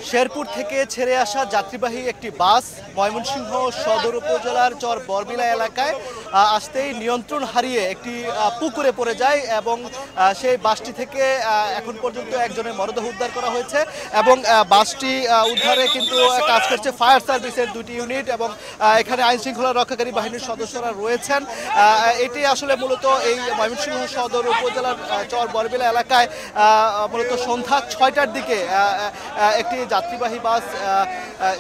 শেরপুর থেকে ছেড়ে আসা যাত্রীবাহী একটি বাস ময়মনসিংহ সদর উপজেলার চর বরবিলা এলাকায় আসতেই নিয়ন্ত্রণ হারিয়ে একটি পুকুরে পড়ে যায় এবং সেই বাসটি থেকে এখন পর্যন্ত একজনের মরদেহ উদ্ধার করা হয়েছে এবং বাসটি উদ্ধারে কিন্তু কাজ করছে ফায়ার সার্ভিসের দুটি ইউনিট এবং এখানে আইন শৃঙ্খলা রক্ষাকারী বাহিনীর সদস্যরা রয়েছেন। এটি আসলে মূলত এই ময়মনসিংহ সদর উপজেলার চর বরবিলা এলাকায় মূলত সন্ধ্যা 6টার দিকে একটি যাত্রীবাহী বাস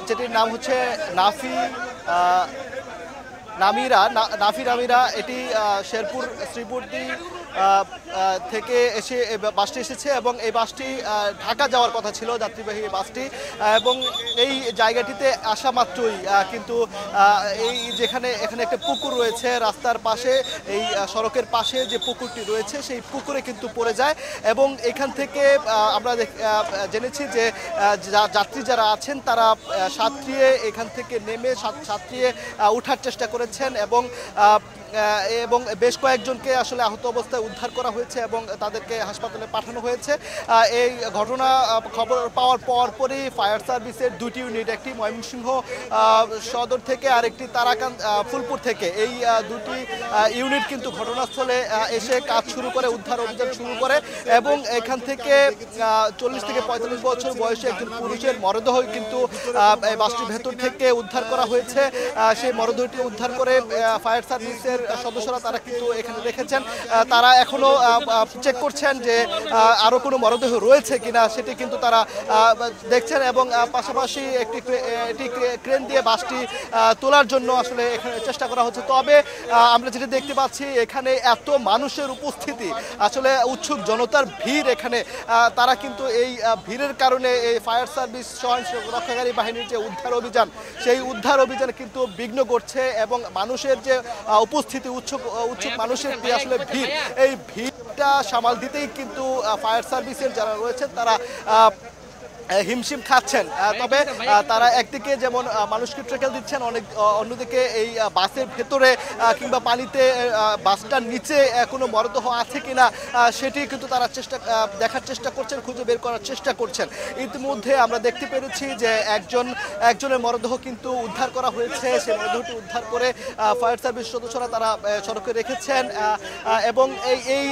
যেটির নাম হচ্ছে নাফি নামিরা এটি শেরপুর শ্রীপুরদি থেকে এসে বাসটি এসেছে এবং এই বাসটি ঢাকা যাওয়ার কথা ছিল যাত্রীবাহী বাসটি এবং এই জায়গাটিতে আসা মাত্রই কিন্তু এখানে একটা পুকুর রয়েছে রাস্তার পাশে, এই সড়কের পাশে যে পুকুরটি রয়েছে সেই পুকুরে কিন্তু পড়ে যায় এবং এখান থেকে আমরা জেনেছি যে যাত্রী যারা আছেন তারা সাঁতরিয়ে এখান থেকে নেমে সাঁতরিয়ে ওঠার চেষ্টা করেছেন এবং বেশ কয়েকজনকে আসলে আহত অবস্থায় উদ্ধার করা হয়েছে এবং তাদেরকে হাসপাতালে পাঠানো হয়েছে। এই ঘটনা খবর পাওয়ার পরপরই ফায়ার সার্ভিসের দুটি ইউনিট, একটি ময়মনসিংহ সদর থেকে আর একটি তারাকান্দ ফুলপুর থেকে, এই দুটি ইউনিট কিন্তু ঘটনাস্থলে এসে কাজ শুরু করে, উদ্ধার অভিযান শুরু করে এবং এখান থেকে 40 থেকে 45 বছর বয়সে একজন পুরুষের মরদেহ কিন্তু বাসটির ভেতর থেকে উদ্ধার করা হয়েছে। সেই মরদেহটি উদ্ধার করে ফায়ার সার্ভিসের সদস্যরা তারা কিন্তু এখানে দেখেছেন, তারা এখনো চেক করছেন যে আরো কোনো মরদেহ রয়েছে কিনা সেটি কিন্তু তারা দেখছেন এবং পাশাপাশি একটি ক্রেন দিয়ে বাসটি তোলার জন্য আসলে এখানে চেষ্টা করা হচ্ছে। তবে আমরা যেটা দেখতে পাচ্ছি এখানে এত মানুষের উপস্থিতি, আসলে উৎসুক জনতার ভিড় এখানে, তারা কিন্তু এই ভিড়ের কারণে এই ফায়ার সার্ভিস রক্ষাকারী বাহিনীর যে উদ্ধার অভিযান সেই উদ্ধার অভিযান কিন্তু বিঘ্ন করছে এবং মানুষের যে উপস্থিতি, উৎসুক মানুষের যে আসলে ভিড়, এই ভিড়টা সামাল দিতেই কিন্তু ফায়ার সার্ভিসের যারা রয়েছেন তারা হিমশিম খাচ্ছেন। তবে তারা একদিকে যেমন মানুষকে ট্রেকেল দিচ্ছেন, অন্যদিকে এই বাসের ভেতরে কিংবা পানিতে বাসটার নিচে কোনো মরদেহ আছে কিনা সেটি কিন্তু তারা দেখার চেষ্টা করছেন, খুঁজে বের করার চেষ্টা করছেন। ইতিমধ্যে আমরা দেখতে পেরেছি যে একজনের মরদেহ কিন্তু উদ্ধার করা হয়েছে, সেই মরদেহটি উদ্ধার করে ফায়ার সার্ভিস সদস্যরা তারা সড়কে রেখেছেন এবং এই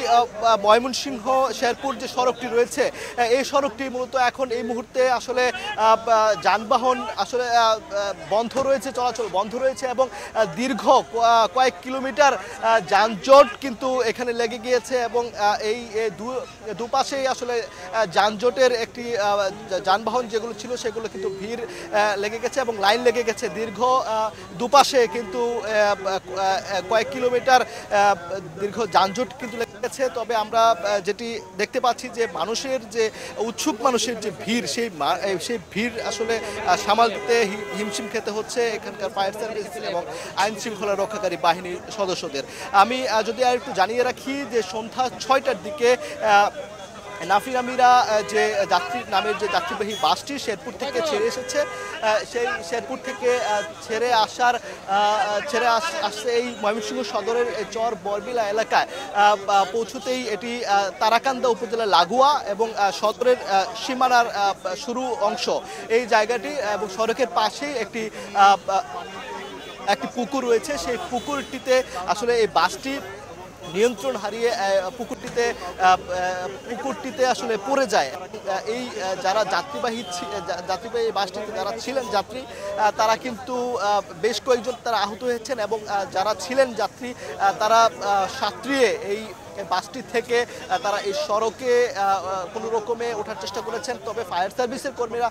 ময়মনসিংহ শেরপুর যে সড়কটি রয়েছে এই সড়কটি মূলত এখন এই মুহূর্তে আসলে যানবাহন আসলে বন্ধ রয়েছে, চলাচল বন্ধ রয়েছে এবং দীর্ঘ কয়েক কিলোমিটার যানজট কিন্তু এখানে লেগে গিয়েছে এবং এই দুপাশেই আসলে যানজটের একটি যানবাহন যেগুলো ছিল সেগুলো কিন্তু ভিড় লেগে গেছে এবং লাইন লেগে গেছে দীর্ঘ দুপাশে কিন্তু কয়েক কিলোমিটার দীর্ঘ যানজট কিন্তু লেগে গেছে। তবে আমরা যেটি দেখতে পাচ্ছি যে মানুষের যে উৎসুক মানুষের যে ভিড়, সেই ভিড় আসলে সামাল দিতে হিমশিম খেতে হচ্ছে এখানকার ফায়ার সার্ভিস এবং আইন শৃঙ্খলা রক্ষাকারী বাহিনীর সদস্যদের। আমি যদি আর একটু জানিয়ে রাখি যে সন্ধ্যা 6টার দিকে নাফি নামিরা যে যে যাত্রীবাহী বাসটি শেরপুর থেকে ছেড়ে এসেছে, সেই শেরপুর থেকে ছেড়ে আসছে এই ময়মনসিংহ সদরের চর বরবিলা এলাকায় পৌঁছতেই এটি তারাকান্দা উপজেলার লাগোয়া এবং সদরের সীমানার শুরু অংশ এই জায়গাটি এবং সড়কের পাশেই একটি পুকুর রয়েছে। সেই পুকুরটিতে আসলে এই বাসটি নিয়ন্ত্রণ হারিয়ে পুকুরটিতে আসলে পড়ে যায়। এই যারা যাত্রীবাহী বাসটিতে যারা ছিলেন যাত্রী তারা কিন্তু বেশ কয়েকজন তারা আহত হয়েছেন এবং যারা ছিলেন যাত্রী তারা সাঁতরিয়ে এই বাসটি থেকে তারা এই সড়কে কোনো রকমে ওঠার চেষ্টা করেছেন। তবে ফায়ার সার্ভিসের কর্মীরা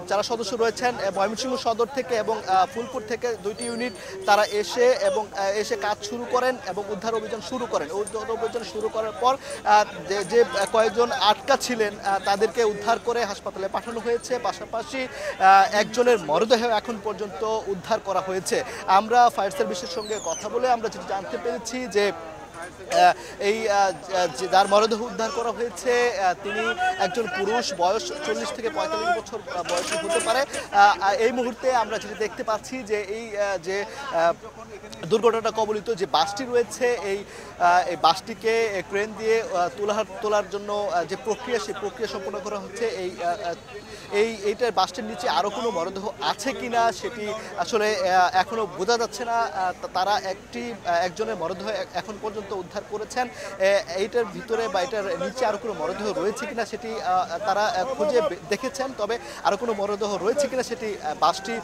যারা সদস্য রয়েছেন ময়মনসিংহ সদর থেকে এবং ফুলপুর থেকে দুইটি ইউনিট তারা এসে কাজ শুরু করেন এবং উদ্ধার অভিযান শুরু করেন। উদ্ধার অভিযান শুরু করার পর যে কয়েকজন আটকা ছিলেন তাদেরকে উদ্ধার করে হাসপাতালে পাঠানো হয়েছে, পাশাপাশি একজনের মরদেহ এখন পর্যন্ত উদ্ধার করা হয়েছে। আমরা ফায়ার সার্ভিসের সঙ্গে কথা বলে আমরা যেটা জানতে পেরেছি যে এই যার মরদেহ উদ্ধার করা হয়েছে তিনি একজন পুরুষ, বয়স 40 থেকে 45 বছর বয়সী হতে পারে। এই মুহূর্তে আমরা যেটা দেখতে পাচ্ছি যে এই যে দুর্ঘটনা কবলিত যে বাসটি রয়েছে এই বাসটিকে ক্রেন দিয়ে তোলার জন্য যে প্রক্রিয়া, সেই প্রক্রিয়া সম্পন্ন করা হচ্ছে। এইটার বাসটির নিচে আরও কোনো মরদেহ আছে কিনা সেটি আসলে এখনো বোঝা যাচ্ছে না। তারা একজনের মরদেহ এখন পর্যন্ত উদ্ধার করেছেন। এইটার ভিতরে বা এটার নিচে আরও কোনো মরদেহ রয়েছে কিনা সেটি তারা খুঁজে দেখেছেন, তবে আরও কোনো মরদেহ রয়েছে কিনা সেটি বাসটি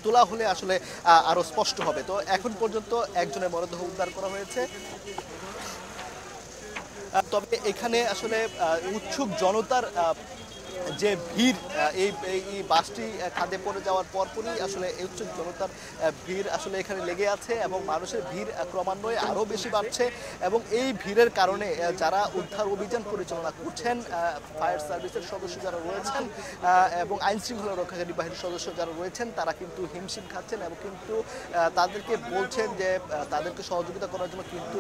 তোলা হলে আসলে আরো স্পষ্ট হবে। তো এখন পর্যন্ত একজনের মরদেহ উদ্ধার করা হয়েছে। তবে এখানে আসলে উৎসুক জনতার যে ভিড়, এই বাসটি খাদে পড়ে যাওয়ার পরপরই আসলে এই উৎসুক জনতার ভিড় আসলে এখানে লেগে আছে এবং মানুষের ভিড় ক্রমান্বয়ে আরও বেশি বাড়ছে। এবং এই ভিড়ের কারণে যারা উদ্ধার অভিযান পরিচালনা করছেন, ফায়ার সার্ভিসের সদস্য যারা রয়েছেন এবং আইন শৃঙ্খলা রক্ষাকারী বাহিনীর সদস্য যারা রয়েছেন, তারা কিন্তু হিমশিম খাচ্ছেন এবং কিন্তু তাদেরকে বলছেন যে তাদেরকে সহযোগিতা করার জন্য কিন্তু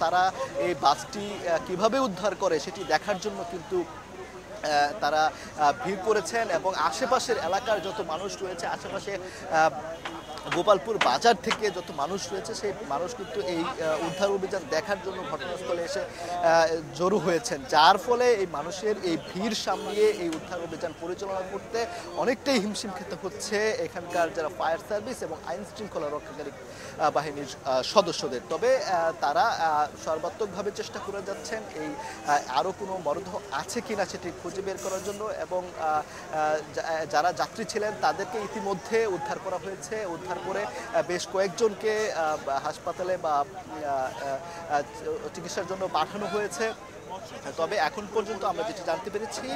তারা এই বাসটি কিভাবে উদ্ধার করে সেটি দেখার জন্য কিন্তু তারা ভিড় করেছেন। এবং আশেপাশের এলাকার যত মানুষ রয়েছে, আশেপাশে গোপালপুর বাজার থেকে যত মানুষ রয়েছে, সেই মানুষ কিন্তু এই উদ্ধার অভিযান দেখার জন্য ঘটনাস্থলে এসে জড়ো হয়েছেন, যার ফলে এই মানুষের এই ভিড় সামলিয়ে এই উদ্ধার অভিযান পরিচালনা করতে অনেকটাই হিমশিম খেতে হচ্ছে এখানকার যারা ফায়ার সার্ভিস এবং আইন শৃঙ্খলা রক্ষাকারী বাহিনীর সদস্যদের। তবে তারা সর্বাত্মকভাবে চেষ্টা করে যাচ্ছেন এই আরও কোনো মরদেহ আছে কিনা সেটি খুঁজে বের করার জন্য। এবং যারা যাত্রী ছিলেন তাদেরকে ইতিমধ্যে উদ্ধার করা হয়েছে। উদ্ধার করে বেশ কয়েকজনকে হাসপাতালে বা চিকিৎসার জন্য পাঠানো হয়েছে। তবে এখন পর্যন্ত আমরা যেটি জানতে পেরেছি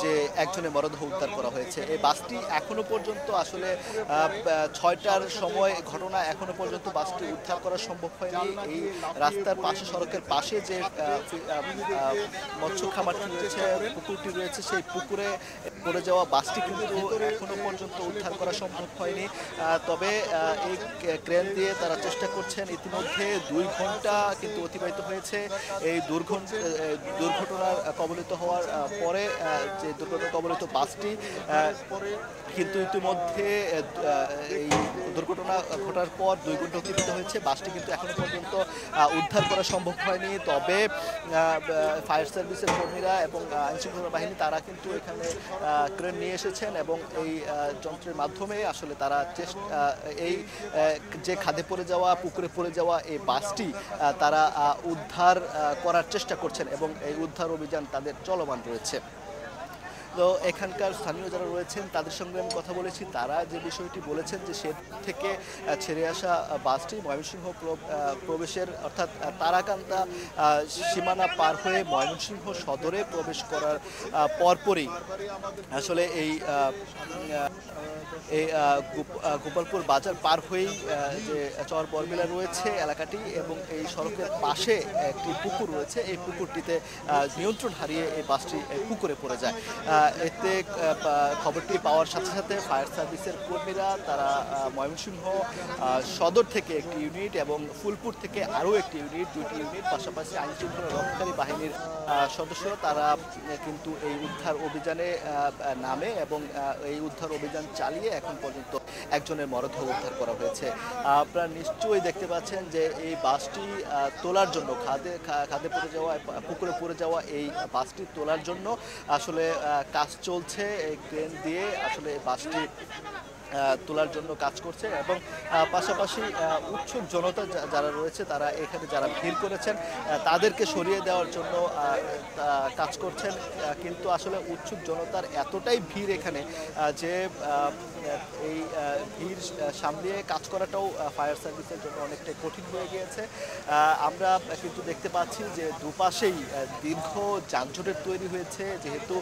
যে একজনের মরদেহ উদ্ধার করা হয়েছে। এই বাসটি এখনো পর্যন্ত আসলে 6টার সময় ঘটনা, এখনো পর্যন্ত বাসটি উদ্ধার করা সম্ভব হয়নি। এই রাস্তার পাশে, সড়কের পাশে যে মৎস্য খামারটি রয়েছে, পুকুরটি রয়েছে, সেই পুকুরে পড়ে যাওয়া বাসটি কিন্তু এখনো পর্যন্ত উদ্ধার করা সম্ভব হয়নি। তবে এই ক্রেন দিয়ে তারা চেষ্টা করছেন। ইতিমধ্যে 2 ঘন্টা কিন্তু অতিবাহিত হয়েছে এই দুর্ঘটনার কবলিত হওয়ার পরে। যে দুর্ঘটনা কবলিত বাসটি কিন্তু ইতিমধ্যে এই দুর্ঘটনা ঘটার পর 2 ঘন্টা অতিবাহিত হয়েছে, বাসটি কিন্তু এখনো পর্যন্ত উদ্ধার করা সম্ভব হয়নি। তবে ফায়ার সার্ভিসের কর্মীরা এবং আইনশৃঙ্খলা বাহিনী তারা কিন্তু এখানে ক্রেন নিয়ে এসেছেন এবং এই যন্ত্রের মাধ্যমে আসলে তারা এই যে খাদে পড়ে যাওয়া, পুকুরে পড়ে যাওয়া এই বাসটি তারা উদ্ধার করার চেষ্টা করছেন এবং এই উদ্ধার অভিযান তাদের চলমান রয়েছে। তো এখানকার স্থানীয় যারা রয়েছেন তাদের সঙ্গে আমি কথা বলেছি। তারা যে বিষয়টি বলেছেন যে সে থেকে ছেড়ে আসা বাসটি ময়মনসিংহ প্রবেশের অর্থাৎ তারাকান্দা সীমানা পার হয়ে ময়মনসিংহ সদরে প্রবেশ করার পরপরই আসলে এই গোপালপুর বাজার পার হয়েই যে চর বরবিলা রয়েছে এলাকাটি এবং এই সড়কের পাশে একটি পুকুর রয়েছে, এই পুকুরটিতে নিয়ন্ত্রণ হারিয়ে এই বাসটি পুকুরে পড়ে যায়। এতে খবরটি পাওয়ার সাথে সাথে ফায়ার সার্ভিসের কর্মীরা তারা ময়মনসিংহ সদর থেকে একটি ইউনিট এবং ফুলপুর থেকে আরও একটি ইউনিট, 2টি ইউনিট, পাশাপাশি আইনশৃঙ্খলা রক্ষাকারী বাহিনীর সদস্যরা তারা কিন্তু এই উদ্ধার অভিযানে নামে এবং এই উদ্ধার অভিযান চালিয়ে এখন পর্যন্ত একজনের মরদেহ উদ্ধার করা হয়েছে। আপনারা নিশ্চয়ই দেখতে পাচ্ছেন যে এই বাসটি তোলার জন্য খাদে পড়ে যাওয়া, পুকুরে পড়ে যাওয়া এই বাসটি তোলার জন্য আসলে কাজ চলছে। এই ক্রেন দিয়ে আসলে বাসটি তোলার জন্য কাজ করছে এবং পাশাপাশি উৎসুক জনতা যারা রয়েছে তারা এখানে যারা ভিড় করেছেন তাদেরকে সরিয়ে দেওয়ার জন্য কাজ করছেন। কিন্তু আসলে উৎসুক জনতার এতটাই ভিড় এখানে যে এই ভিড় সামলিয়ে কাজ করাটাও ফায়ার সার্ভিসের জন্য অনেকটাই কঠিন হয়ে গিয়েছে। আমরা কিন্তু দেখতে পাচ্ছি যে দুপাশেই দীর্ঘ যানজটের তৈরি হয়েছে, যেহেতু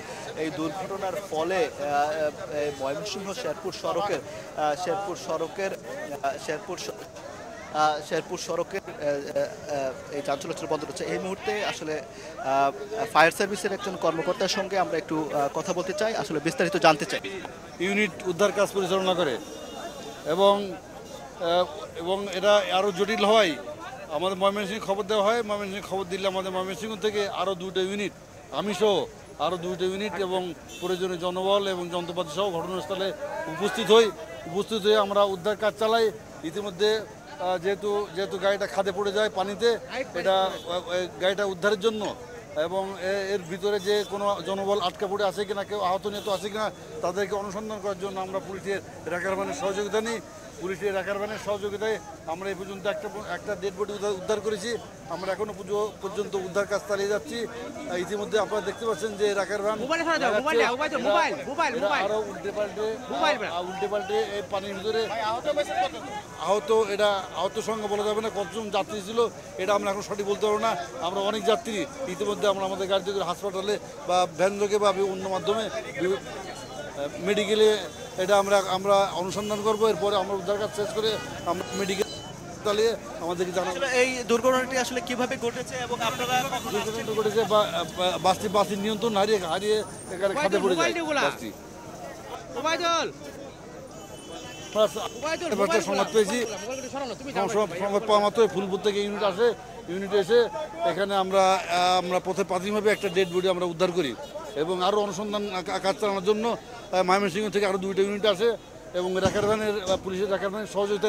এই দুর্ঘটনার ফলে ময়মনসিংহ শেরপুর সড়কের এই যান চলাচল বন্ধ রয়েছে। এই মুহূর্তে আসলে ফায়ার সার্ভিসের একজন কর্মকর্তার সঙ্গে আমরা একটু কথা বলতে চাই, আসলে বিস্তারিত জানতে চাই। ইউনিট উদ্ধার কাজ পরিচালনা করে এবং এটা আরও জটিল হওয়ায় আমাদের ময়মনসিংহ খবর দেওয়া হয়, ময়মনসিংহ খবর দিলে আমাদের ময়মনসিংহ থেকে আরও 2টা ইউনিট, আমি সহ আরও 2টা ইউনিট এবং প্রয়োজনীয় জনবল এবং যন্ত্রপাতি সহ ঘটনাস্থলে উপস্থিত হয়ে আমরা উদ্ধার কাজ চালাই। ইতিমধ্যে যেহেতু গাড়িটা খাদে পড়ে যায় পানিতে, এটা গাড়িটা উদ্ধারের জন্য এবং এর ভিতরে যে কোনো জনবল আটকা পড়ে আছে কিনা, কেউ আহত নিহত আছে কিনা তাদেরকে অনুসন্ধান করার জন্য আমরা পুলিশের র্যাকার ভ্যানের সহযোগিতা নিই। পুলিশের র্যাকার ভ্যানের সহযোগিতায় আমরা এই পর্যন্ত একটা ডেড বডি উদ্ধার করেছি। আমরা এখনো পর্যন্ত উদ্ধার কাজ চালিয়ে যাচ্ছি। ইতিমধ্যে আপনারা দেখতে পাচ্ছেন যে র্যাকার ভ্যান আরো উল্টে পাল্টে এই পানির ভিতরে আহত সংখ্যা বলা যাবে না, কতজন যাত্রী ছিল এটা আমরা এখন সঠিক বলতে পারবো না। আমরা অনেক যাত্রী ইতিমধ্যে আমরা আমাদের গাড়ি থেকে হাসপাতালে বা ভ্যানযোগে বা অন্য মাধ্যমে মেডিকেলে এটা আমরা অনুসন্ধান করবো। এরপরে আমরা উদ্ধার কাজ শেষ করে আমরা মেডিকেল চালিয়ে আমাদেরকে জানাবো এই দুর্ঘটনাটি আসলে কিভাবে ঘটেছে এবং আপনারা দুর্ঘটনা ঘটেছে। বাসটির নিয়ন্ত্রণ হারিয়ে এখানে খাদে পড়ে যায় বাসটি। সংবাদ পেয়েছি, সংবাদ পাওয়া মাত্র ফুলপুর থেকে ইউনিটে এসে এখানে আমরা প্রাথমিকভাবে একটা ডেড বডি আমরা উদ্ধার করি এবং আরও অনুসন্ধান কাজ চালানোর জন্য ময়মনসিংহ থেকে আরও 2টা ইউনিট আসে এবং পুলিশের র্যাকার ভ্যানের সহযোগিতা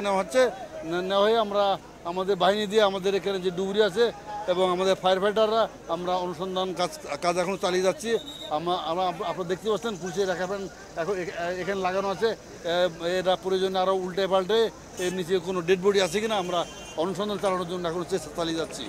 নেওয়া হয়ে আমরা আমাদের বাহিনী দিয়ে আমাদের এখানে যে ডুবুরি আছে এবং আমাদের ফায়ার ফাইটাররা আমরা অনুসন্ধান কাজ এখন চালিয়ে যাচ্ছি। আপনারা দেখতে পাচ্ছেন পুলিশের র্যাকার ভ্যান এখন এখানে লাগানো আছে। এরা প্রয়োজনে আরও উল্টে পাল্টে এর নিচে কোনো ডেড বডি আছে কিনা আমরা অনুসন্ধান চালানোর জন্য এখন চেষ্টা চালিয়ে যাচ্ছি।